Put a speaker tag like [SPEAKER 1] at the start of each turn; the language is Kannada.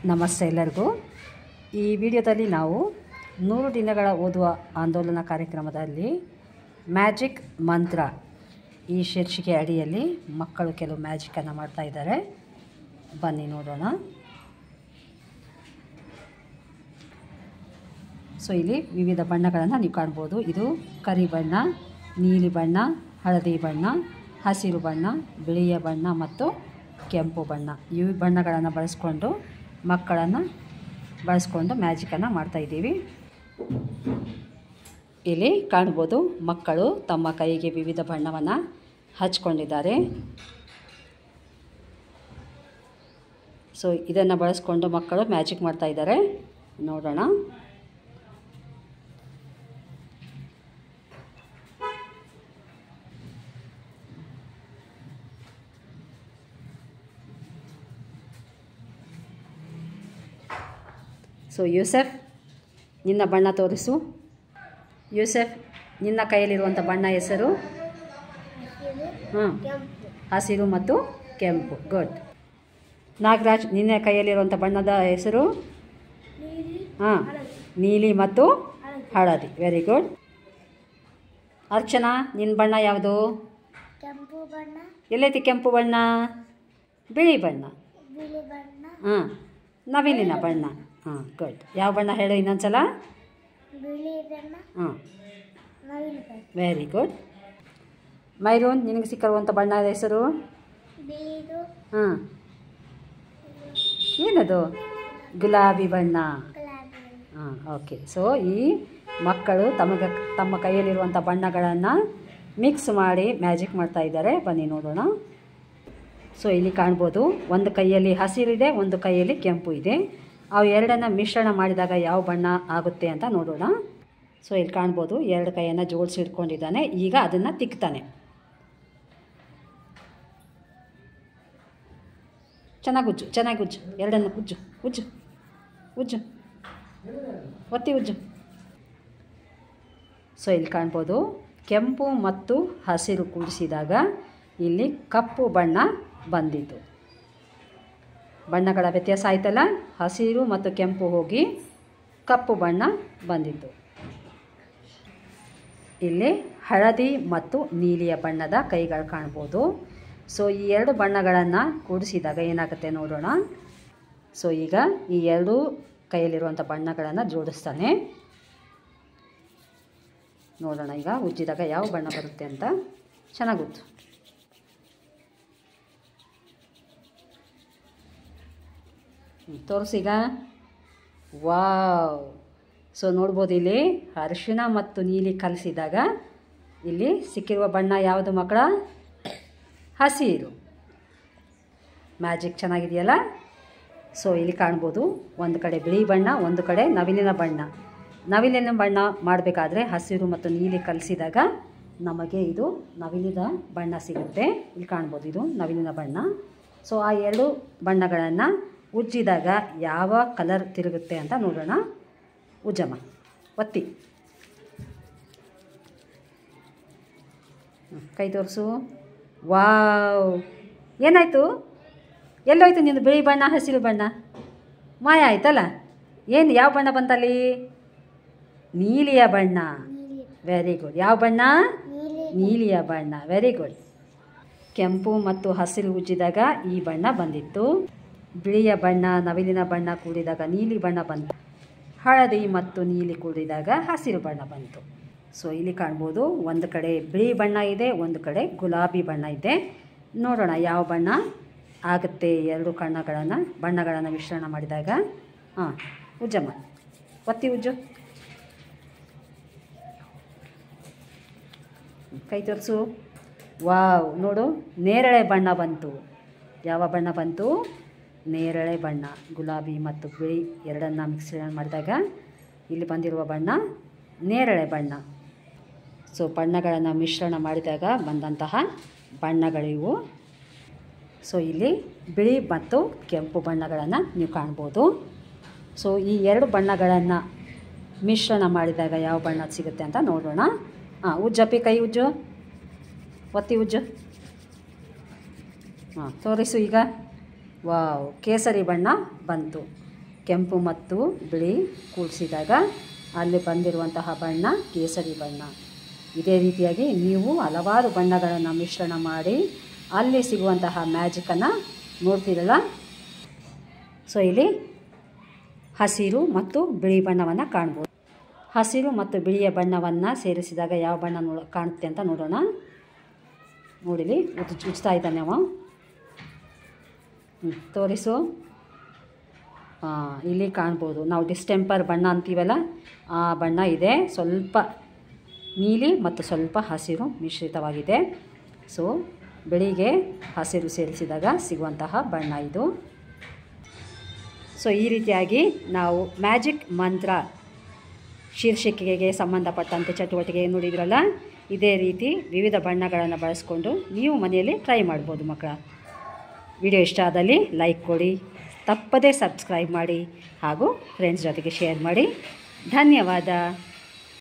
[SPEAKER 1] ನಮಸ್ತೆ ಎಲ್ಲರಿಗೂ. ಈ ವಿಡಿಯೋದಲ್ಲಿ ನಾವು 100 ದಿನಗಳ ಓದುವ ಆಂದೋಲನ ಕಾರ್ಯಕ್ರಮದಲ್ಲಿ ಮ್ಯಾಜಿಕ್ ಮಂತ್ರ ಈ ಶೀರ್ಷಿಕೆ ಅಡಿಯಲ್ಲಿ ಮಕ್ಕಳು ಕೆಲವು ಮ್ಯಾಜಿಕನ್ನು ಮಾಡ್ತಾ ಇದ್ದಾರೆ. ಬನ್ನಿ ನೋಡೋಣ. ಸೊ ಇಲ್ಲಿ ವಿವಿಧ ಬಣ್ಣಗಳನ್ನು ನೀವು ಕಾಣ್ಬೋದು. ಇದು ಕರಿ ಬಣ್ಣ, ನೀಲಿ ಬಣ್ಣ, ಹಳದಿ ಬಣ್ಣ, ಹಸಿರು ಬಣ್ಣ, ಬಿಳಿಯ ಬಣ್ಣ ಮತ್ತು ಕೆಂಪು ಬಣ್ಣ. ಈ ಬಣ್ಣಗಳನ್ನು ಬಳಸ್ಕೊಂಡು ಮ್ಯಾಜಿಕನ್ನು ಮಾಡ್ತಾಯಿದ್ದೀವಿ. ಇಲ್ಲಿ ಕಾಣ್ಬೋದು ಮಕ್ಕಳು ತಮ್ಮ ಕೈಗೆ ವಿವಿಧ ಬಣ್ಣವನ್ನು ಹಚ್ಕೊಂಡಿದ್ದಾರೆ. ಸೊ ಇದನ್ನು ಬಳಸ್ಕೊಂಡು ಮಕ್ಕಳು ಮ್ಯಾಜಿಕ್ ಮಾಡ್ತಾ ಇದ್ದಾರೆ. ನೋಡೋಣ. ಸೊ ಯೂಸೆಫ್, ನಿನ್ನ ಬಣ್ಣ ತೋರಿಸು. ಯೂಸೆಫ್, ನಿನ್ನ ಕೈಯಲ್ಲಿರುವಂಥ ಬಣ್ಣ ಹೆಸರು? ಹಸಿರು ಮತ್ತು ಕೆಂಪು. ಗುಡ್. ನಾಗರಾಜ್, ನಿನ್ನ ಕೈಯಲ್ಲಿರುವಂಥ ಬಣ್ಣದ ಹೆಸರು? ನೀಲಿ ಮತ್ತು ಹಳದಿ. Very good. ಅರ್ಚನಾ, ನಿನ್ನ ಬಣ್ಣ ಯಾವುದು? ಎಲ್ಲೈತಿ ಕೆಂಪು ಬಣ್ಣ? ಬಿಳಿ ಬಣ್ಣ. ನವಿಲಿನ ಬಣ್ಣ. ಗುಡ್. ಯಾವ ಬಣ್ಣ ಹೇಳು ಇನ್ನೊಂದ್ಸಲ? Very good. ಮೈರೂನ್, ನಿನಗೆ ಸಿಕ್ಕಿರುವಂಥ ಬಣ್ಣದ ಹೆಸರು? ಏನದು? ಗುಲಾಬಿ ಬಣ್ಣ. ಓಕೆ. ಸೊ ಈ ಮಕ್ಕಳು ತಮ್ಮ ಕೈಯಲ್ಲಿರುವಂಥ ಬಣ್ಣಗಳನ್ನು ಮಿಕ್ಸ್ ಮಾಡಿ ಮ್ಯಾಜಿಕ್ ಮಾಡ್ತಾ ಇದ್ದಾರೆ. ಬನ್ನಿ ನೋಡೋಣ. ಸೊ ಇಲ್ಲಿ ಕಾಣ್ಬೋದು ಒಂದು ಕೈಯಲ್ಲಿ ಹಸಿರಿದೆ, ಒಂದು ಕೈಯಲ್ಲಿ ಕೆಂಪು ಇದೆ. ಅವು ಎರಡನ್ನು ಮಿಶ್ರಣ ಮಾಡಿದಾಗ ಯಾವ ಬಣ್ಣ ಆಗುತ್ತೆ ಅಂತ ನೋಡೋಣ. ಸೊ ಇಲ್ಲಿ ಕಾಣ್ಬೋದು ಎರಡು ಕೈಯನ್ನು ಜೋಡಿಸಿ ಇಟ್ಕೊಂಡಿದ್ದಾನೆ. ಈಗ ಅದನ್ನು ತಿಕ್ತಾನೆ. ಚೆನ್ನಾಗಿ ಉಜ್ಜು. ಎರಡನ್ನು ಉಜ್ಜು. ಒತ್ತಿ ಉಜ್ಜು. ಸೊ ಇಲ್ಲಿ ಕಾಣ್ಬೋದು ಕೆಂಪು ಮತ್ತು ಹಸಿರು ಕೂಡಿಸಿದಾಗ ಇಲ್ಲಿ ಕಪ್ಪು ಬಣ್ಣ ಬಂದಿತು. ಬಣ್ಣಗಳ ವ್ಯತ್ಯಾಸ ಆಯ್ತಲ್ಲ. ಹಸಿರು ಮತ್ತು ಕೆಂಪು ಹೋಗಿ ಕಪ್ಪು ಬಣ್ಣ ಬಂದಿತ್ತು. ಇಲ್ಲಿ ಹಳದಿ ಮತ್ತು ನೀಲಿಯ ಬಣ್ಣದ ಕೈಗಳು ಕಾಣ್ಬೋದು. ಸೊ ಈ ಎರಡು ಬಣ್ಣಗಳನ್ನು ಕೂಡಿಸಿದಾಗ ಏನಾಗುತ್ತೆ ನೋಡೋಣ. ಸೊ ಈಗ ಈ ಎರಡು ಕೈಯಲ್ಲಿರುವಂಥ ಬಣ್ಣಗಳನ್ನು ಜೋಡಿಸ್ತಾನೆ. ನೋಡೋಣ ಈಗ ಉಜ್ಜಿದಾಗ ಯಾವ ಬಣ್ಣ ಬರುತ್ತೆ ಅಂತ. ಚೆನ್ನಾಗುತ್ತು. ತೋರಿಸೀಗ. ವಾವ್. ಸೊ ನೋಡ್ಬೋದು ಇಲ್ಲಿ ಅರಿಶಿಣ ಮತ್ತು ನೀಲಿ ಕಲಿಸಿದಾಗ ಇಲ್ಲಿ ಸಿಕ್ಕಿರುವ ಬಣ್ಣ ಯಾವುದು ಮಕ್ಕಳ? ಹಸಿರು. ಮ್ಯಾಜಿಕ್ ಚೆನ್ನಾಗಿದೆಯಲ್ಲ. ಸೊ ಇಲ್ಲಿ ಕಾಣ್ಬೋದು ಒಂದು ಕಡೆ ಬಿಳಿ ಬಣ್ಣ, ಒಂದು ಕಡೆ ನವಿಲಿನ ಬಣ್ಣ. ನವಿಲಿನ ಬಣ್ಣ ಮಾಡಬೇಕಾದ್ರೆ ಹಸಿರು ಮತ್ತು ನೀಲಿ ಕಲಿಸಿದಾಗ ನಮಗೆ ಇದು ನವಿಲಿನ ಬಣ್ಣ ಸಿಗುತ್ತೆ. ಇಲ್ಲಿ ಕಾಣ್ಬೋದು ಇದು ನವಿಲಿನ ಬಣ್ಣ. ಸೊ ಆ ಎರಡು ಬಣ್ಣಗಳನ್ನು ಉಜ್ಜಿದಾಗ ಯಾವ ಕಲರ್ ತಿರುಗುತ್ತೆ ಅಂತ ನೋಡೋಣ. ಉಜ್ಜಮ್ಮ, ಒತ್ತಿ. ಕೈ ತೋರಿಸು. ವಾವ್. ಏನಾಯಿತು? ಎಲ್ಲೋಯ್ತು ನಿಂದು ಬಿಳಿ ಬಣ್ಣ, ಹಸಿರು ಬಣ್ಣ? ಮಾಯ ಆಯ್ತಲ್ಲ. ಏನು ಯಾವ ಬಣ್ಣ ಬಂತಲ್ಲಿ? ನೀಲಿಯ ಬಣ್ಣ. Very good. ಯಾವ ಬಣ್ಣ? ನೀಲಿಯ ಬಣ್ಣ. Very good. ಕೆಂಪು ಮತ್ತು ಹಸಿರು ಉಜ್ಜಿದಾಗ ಈ ಬಣ್ಣ ಬಂದಿತ್ತು. ಬಿಳಿಯ ಬಣ್ಣ, ನವಿಲಿನ ಬಣ್ಣ ಕೂಡಿದಾಗ ನೀಲಿ ಬಣ್ಣ ಬಂತು. ಹಳದಿ ಮತ್ತು ನೀಲಿ ಕೂಡಿದಾಗ ಹಸಿರು ಬಣ್ಣ ಬಂತು. ಸೊ ಇಲ್ಲಿ ಕಾಣ್ಬೋದು ಒಂದು ಕಡೆ ಬಿಳಿ ಬಣ್ಣ ಇದೆ, ಒಂದು ಕಡೆ ಗುಲಾಬಿ ಬಣ್ಣ ಇದೆ. ನೋಡೋಣ ಯಾವ ಬಣ್ಣ ಆಗುತ್ತೆ ಎರಡು ಬಣ್ಣಗಳನ್ನು ಮಿಶ್ರಣ ಮಾಡಿದಾಗ. ಉಜ್ಜಮ್ಮ, ಒತ್ತಿ ಉಜ್ಜು. ಕೈ ತೋರಿಸು. ವಾವ್. ನೋಡು ನೇರಳೆ ಬಣ್ಣ ಬಂತು. ಯಾವ ಬಣ್ಣ ಬಂತು? ನೇರಳೆ ಬಣ್ಣ. ಗುಲಾಬಿ ಮತ್ತು ಬಿಳಿ ಎರಡನ್ನು ಮಿಶ್ರಣ ಮಾಡಿದಾಗ ಇಲ್ಲಿ ಬಂದಿರುವ ಬಣ್ಣ ನೇರಳೆ ಬಣ್ಣ. ಸೊ ಬಣ್ಣಗಳನ್ನು ಮಿಶ್ರಣ ಮಾಡಿದಾಗ ಬಂದಂತಹ ಬಣ್ಣಗಳಿವು. ಸೊ ಇಲ್ಲಿ ಬಿಳಿ ಮತ್ತು ಕೆಂಪು ಬಣ್ಣಗಳನ್ನು ನೀವು ಕಾಣ್ಬೋದು. ಸೊ ಈ ಎರಡು ಬಣ್ಣಗಳನ್ನು ಮಿಶ್ರಣ ಮಾಡಿದಾಗ ಯಾವ ಬಣ್ಣ ಸಿಗುತ್ತೆ ಅಂತ ನೋಡೋಣ. ಉಜ್ಜಪ್ಪಿ, ಕೈ ಉಜ್ಜು, ಒತ್ತಿ ಉಜ್ಜು. ತೋರಿಸು ಈಗ. ವಾವ್, ಕೇಸರಿ ಬಣ್ಣ ಬಂತು. ಕೆಂಪು ಮತ್ತು ಬಿಳಿ ಕೂಡಿಸಿದಾಗ ಅಲ್ಲಿ ಬಂದಿರುವಂತಹ ಬಣ್ಣ ಕೇಸರಿ ಬಣ್ಣ. ಇದೇ ರೀತಿಯಾಗಿ ನೀವು ಹಲವಾರು ಬಣ್ಣಗಳನ್ನು ಮಿಶ್ರಣ ಮಾಡಿ ಅಲ್ಲಿ ಸಿಗುವಂತಹ ಮ್ಯಾಜಿಕನ್ನು ನೋಡ್ತೀರಲ್ಲ. ಸೊ ಇಲ್ಲಿ ಹಸಿರು ಮತ್ತು ಬಿಳಿ ಬಣ್ಣವನ್ನು ಕಾಣ್ಬೋದು. ಹಸಿರು ಮತ್ತು ಬಿಳಿಯ ಬಣ್ಣವನ್ನು ಸೇರಿಸಿದಾಗ ಯಾವ ಬಣ್ಣ ಕಾಣುತ್ತೆ ಅಂತ ನೋಡೋಣ. ನೋಡಿಲಿ, ಉಜ್ತಾ ಇದ್ದಾನೆ ಅವ. ತೋರಿಸು. ಇಲ್ಲಿ ಕಾಣ್ಬೋದು, ನಾವು ಡಿಸ್ಟೆಂಪರ್ ಬಣ್ಣ ಅಂತೀವಲ್ಲ ಆ ಬಣ್ಣ ಇದೆ. ಸ್ವಲ್ಪ ನೀಲಿ ಮತ್ತು ಸ್ವಲ್ಪ ಹಸಿರು ಮಿಶ್ರಿತವಾಗಿದೆ. ಸೊ ಬಿಳಿಗೆ ಹಸಿರು ಸೇರಿಸಿದಾಗ ಸಿಗುವಂತಹ ಬಣ್ಣ ಇದು. ಸೊ ಈ ರೀತಿಯಾಗಿ ನಾವು ಮ್ಯಾಜಿಕ್ ಮಂತ್ರ ಶೀರ್ಷಿಕೆಗೆ ಸಂಬಂಧಪಟ್ಟಂತೆ ಚಟುವಟಿಕೆ ನೋಡಿದ್ರಲ್ಲ, ಇದೇ ರೀತಿ ವಿವಿಧ ಬಣ್ಣಗಳನ್ನು ಬಳಸ್ಕೊಂಡು ನೀವು ಮನೆಯಲ್ಲಿ ಟ್ರೈ ಮಾಡ್ಬೋದು ಮಕ್ಕಳ. ವಿಡಿಯೋ ಇಷ್ಟ ಆದಲ್ಲಿ ಲೈಕ್ ಕೊಡಿ, ತಪ್ಪದೇ ಸಬ್ಸ್ಕ್ರೈಬ್ ಮಾಡಿ ಹಾಗೂ ಫ್ರೆಂಡ್ಸ್ ಜೊತೆಗೆ ಶೇರ್ ಮಾಡಿ. ಧನ್ಯವಾದ.